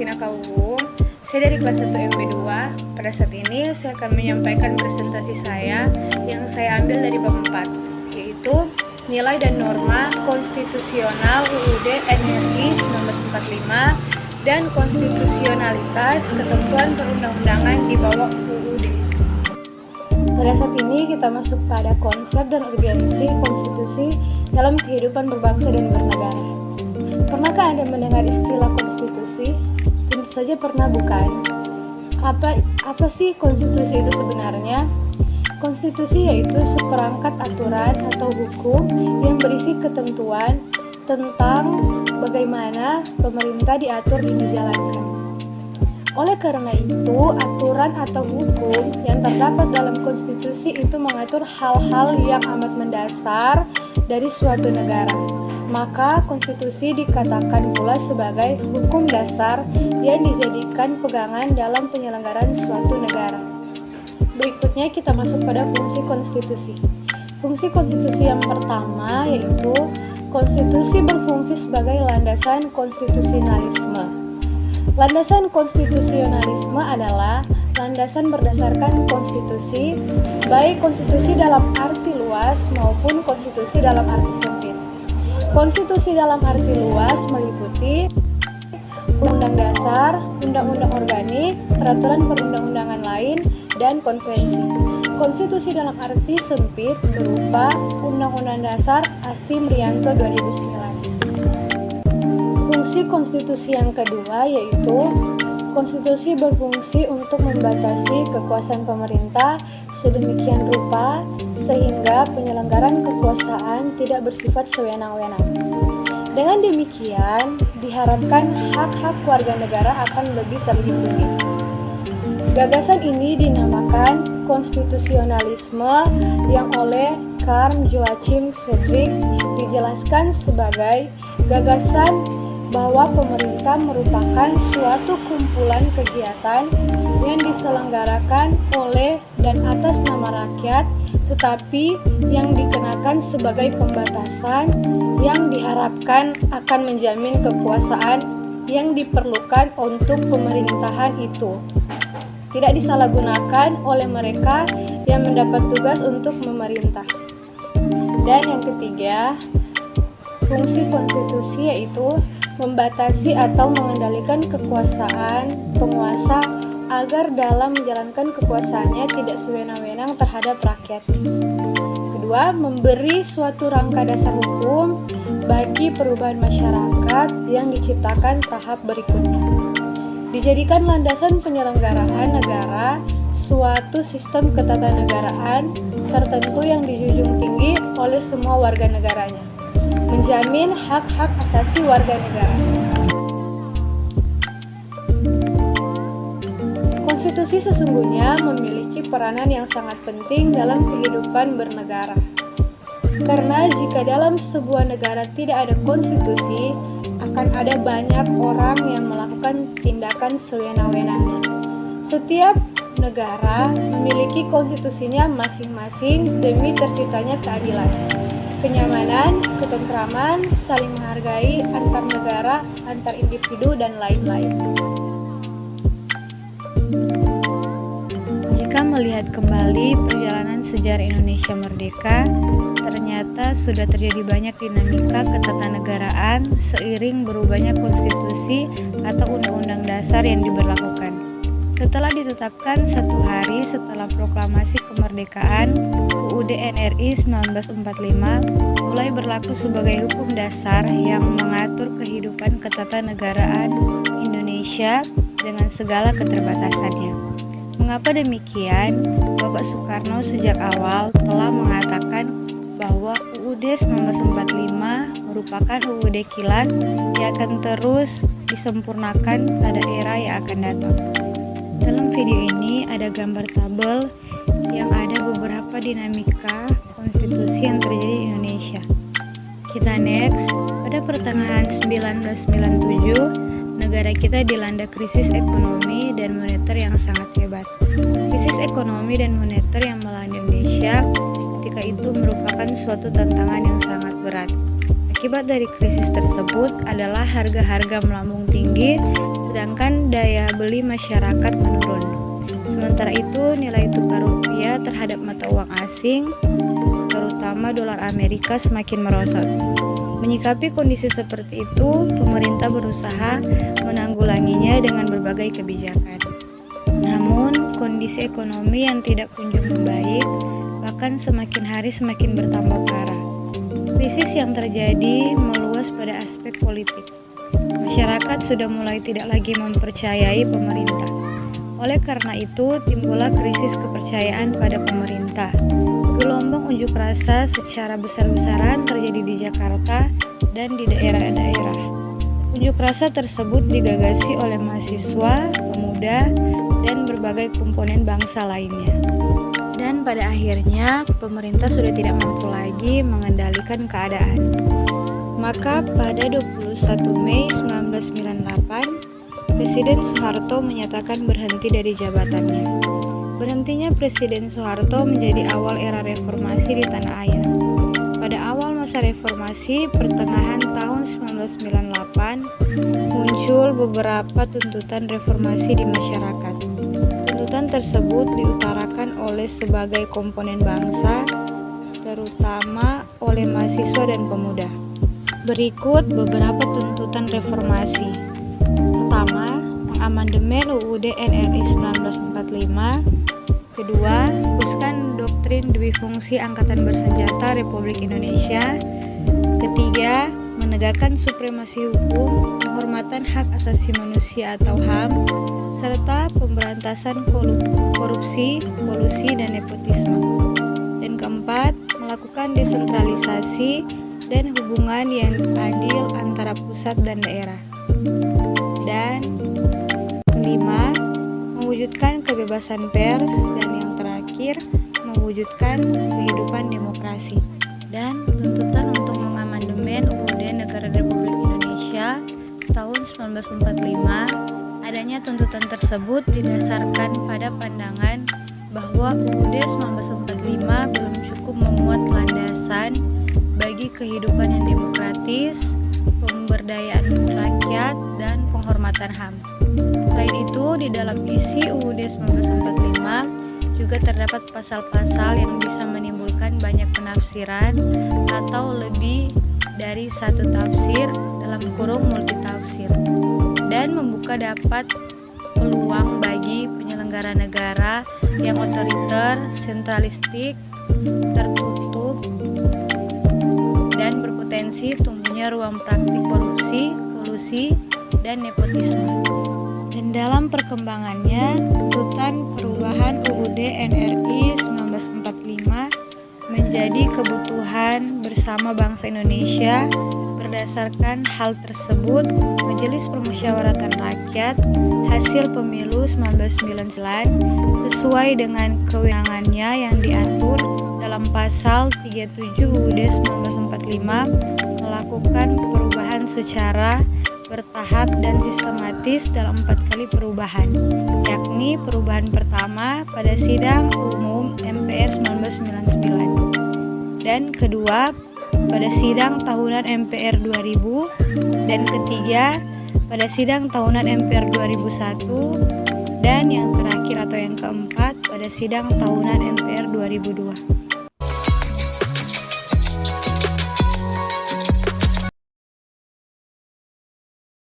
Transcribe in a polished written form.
Martina Kauwung. Saya dari kelas 1 MB2. Pada saat ini saya akan menyampaikan presentasi saya yang saya ambil dari bab 4, yaitu nilai dan norma konstitusional UUD NRI 1945 dan konstitusionalitas ketentuan perundang-undangan di bawah UUD. Pada saat ini kita masuk pada konsep dan urgensi konstitusi dalam kehidupan berbangsa dan bernegara. Pernahkah Anda mendengar istilah konstitusi? Tentu saja pernah, bukan? Apa sih konstitusi itu sebenarnya? Konstitusi yaitu seperangkat aturan atau hukum yang berisi ketentuan tentang bagaimana pemerintah diatur dan dijalankan. Oleh karena itu, aturan atau hukum yang terdapat dalam konstitusi itu mengatur hal-hal yang amat mendasar dari suatu negara. Maka konstitusi dikatakan pula sebagai hukum dasar yang dijadikan pegangan dalam penyelenggaraan suatu negara. Berikutnya kita masuk pada fungsi konstitusi. Fungsi konstitusi yang pertama yaitu konstitusi berfungsi sebagai landasan konstitusionalisme. Landasan konstitusionalisme adalah landasan berdasarkan konstitusi, baik konstitusi dalam arti luas maupun konstitusi dalam arti sempit. Konstitusi dalam arti luas meliputi Undang-Undang Dasar, Undang-Undang Organik, Peraturan Perundang-undangan lain, dan konvensi. Konstitusi dalam arti sempit berupa Undang-Undang Dasar Asti Mrianto 2009. Fungsi konstitusi yang kedua yaitu konstitusi berfungsi untuk membatasi kekuasaan pemerintah sedemikian rupa sehingga penyelenggaraan kekuasaan tidak bersifat sewenang-wenang. Dengan demikian, diharapkan hak-hak warga negara akan lebih terlindungi. Gagasan ini dinamakan konstitusionalisme yang oleh Karl Joachim Friedrich dijelaskan sebagai gagasan bahwa pemerintah merupakan suatu kumpulan kegiatan yang diselenggarakan oleh dan atas nama rakyat, tetapi yang dikenakan sebagai pembatasan yang diharapkan akan menjamin kekuasaan yang diperlukan untuk pemerintahan itu tidak disalahgunakan oleh mereka yang mendapat tugas untuk memerintah. Dan yang ketiga, fungsi konstitusi yaitu membatasi atau mengendalikan kekuasaan penguasa agar dalam menjalankan kekuasaannya tidak sewenang-wenang terhadap rakyat. Kedua, memberi suatu rangka dasar hukum bagi perubahan masyarakat yang diciptakan tahap berikutnya. Dijadikan landasan penyelenggaraan negara suatu sistem ketatanegaraan tertentu yang dijunjung tinggi oleh semua warga negaranya, menjamin hak-hak asasi warga negara. Konstitusi sesungguhnya memiliki peranan yang sangat penting dalam kehidupan bernegara. Karena jika dalam sebuah negara tidak ada konstitusi, akan ada banyak orang yang melakukan tindakan sewenang-wenangnya. Setiap negara memiliki konstitusinya masing-masing demi terciptanya keadilan, kenyamanan, ketentraman, saling menghargai antar negara, antar individu, dan lain-lain. Jika melihat kembali perjalanan sejarah Indonesia merdeka, ternyata sudah terjadi banyak dinamika ketatanegaraan seiring berubahnya konstitusi atau undang-undang dasar yang diberlakukan. Setelah ditetapkan satu hari setelah proklamasi kemerdekaan, UUD NRI 1945 mulai berlaku sebagai hukum dasar yang mengatur kehidupan ketatanegaraan Indonesia dengan segala keterbatasannya. Mengapa demikian? Bapak Soekarno sejak awal telah mengatakan bahwa UUD 1945 merupakan UUD kilat yang akan terus disempurnakan pada era yang akan datang. Dalam video ini ada gambar tabel yang ada beberapa dinamika konstitusi yang terjadi di Indonesia. Kita next, pada pertengahan 1997 negara kita dilanda krisis ekonomi dan moneter yang sangat hebat. Krisis ekonomi dan moneter yang melanda Indonesia ketika itu merupakan suatu tantangan yang sangat berat. Akibat dari krisis tersebut adalah harga-harga melambung tinggi, sedangkan daya beli masyarakat menurun. Sementara itu, nilai tukar rupiah terhadap mata uang asing, terutama dolar Amerika, semakin merosot. Menyikapi kondisi seperti itu, pemerintah berusaha menanggulanginya dengan berbagai kebijakan. Namun, kondisi ekonomi yang tidak kunjung membaik, bahkan semakin hari semakin bertambah parah. Krisis yang terjadi meluas pada aspek politik. Masyarakat sudah mulai tidak lagi mempercayai pemerintah. Oleh karena itu, timbullah krisis kepercayaan pada pemerintah. Gelombang unjuk rasa secara besar-besaran terjadi di Jakarta dan di daerah-daerah. Unjuk rasa tersebut digagasi oleh mahasiswa, pemuda, dan berbagai komponen bangsa lainnya. Dan pada akhirnya, pemerintah sudah tidak mampu lagi mengendalikan keadaan. Maka pada 21 Mei 1998, Presiden Soeharto menyatakan berhenti dari jabatannya. Berhentinya Presiden Soeharto menjadi awal era reformasi di tanah air. Pada awal masa reformasi, pertengahan tahun 1998, muncul beberapa tuntutan reformasi di masyarakat. Tuntutan tersebut diutarakan oleh sebagai komponen bangsa, terutama oleh mahasiswa dan pemuda. Berikut beberapa tuntutan reformasi. Pertama, mengamandemen UUD NRI 1945. Kedua, hapuskan doktrin dwi fungsi Angkatan Bersenjata Republik Indonesia. Ketiga, menegakkan supremasi hukum, penghormatan hak asasi manusia atau HAM, serta pemberantasan korupsi, kolusi, dan nepotisme. Dan keempat, melakukan desentralisasi dan hubungan yang adil antara pusat dan daerah. Dan kelima, mewujudkan kebebasan pers, dan yang terakhir, mewujudkan kehidupan demokrasi. Dan tuntutan untuk mengamandemen UUD Negara Republik Indonesia tahun 1945, adanya tuntutan tersebut didasarkan pada pandangan bahwa UUD 1945 belum cukup memuat landasan bagi kehidupan yang demokratis, pemberdayaan rakyat, dan penghormatan HAM. Selain itu, di dalam isi UUD 1945 juga terdapat pasal-pasal yang bisa menimbulkan banyak penafsiran atau lebih dari satu tafsir dalam kurung multitafsir, dan membuka dapat peluang bagi penyelenggara negara yang otoriter, sentralistik, tertutup, dan berpotensi tumbuhnya ruang praktik korupsi, kolusi, dan nepotisme. Dan dalam perkembangannya, tuntutan perubahan UUD NRI 1945 menjadi kebutuhan bersama bangsa Indonesia. Berdasarkan hal tersebut, Majelis Permusyawaratan Rakyat hasil pemilu 1999 sesuai dengan kewenangannya yang diatur dalam pasal 37 UUD 1945 melakukan perubahan secara bertahap dan sistematis dalam 4 kali perubahan, yakni perubahan pertama pada sidang umum MPR 1999, dan kedua pada sidang tahunan MPR 2000, dan ketiga pada sidang tahunan MPR 2001, dan yang terakhir atau yang keempat pada sidang tahunan MPR 2002.